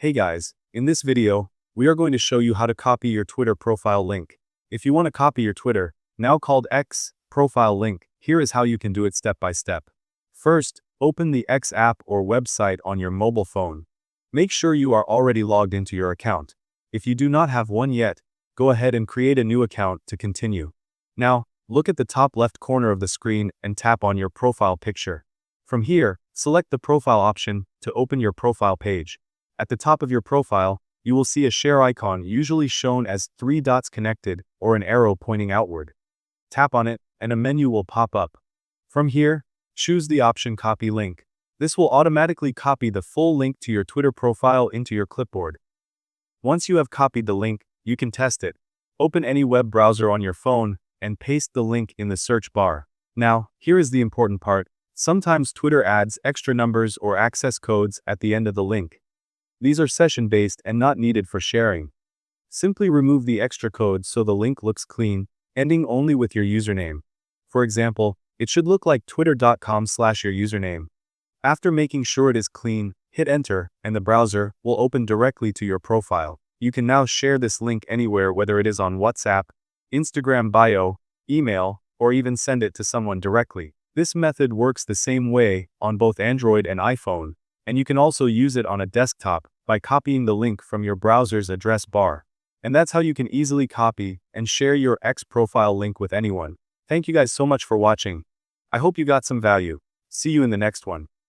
Hey guys, in this video, we are going to show you how to copy your Twitter profile link. If you want to copy your Twitter, now called X, profile link, here is how you can do it step by step. First, open the X app or website on your mobile phone. Make sure you are already logged into your account. If you do not have one yet, go ahead and create a new account to continue. Now, look at the top left corner of the screen and tap on your profile picture. From here, select the profile option to open your profile page. At the top of your profile, you will see a share icon usually shown as 3 dots connected or an arrow pointing outward. Tap on it, and a menu will pop up. From here, choose the option Copy Link. This will automatically copy the full link to your Twitter profile into your clipboard. Once you have copied the link, you can test it. Open any web browser on your phone and paste the link in the search bar. Now, here is the important part. Sometimes Twitter adds extra numbers or access codes at the end of the link. These are session-based and not needed for sharing. Simply remove the extra code so the link looks clean, ending only with your username. For example, it should look like twitter.com/your username. After making sure it is clean, hit enter, and the browser will open directly to your profile. You can now share this link anywhere, whether it is on WhatsApp, Instagram bio, email, or even send it to someone directly. This method works the same way on both Android and iPhone, and you can also use it on a desktop by copying the link from your browser's address bar. And that's how you can easily copy and share your X profile link with anyone. Thank you guys so much for watching. I hope you got some value. See you in the next one.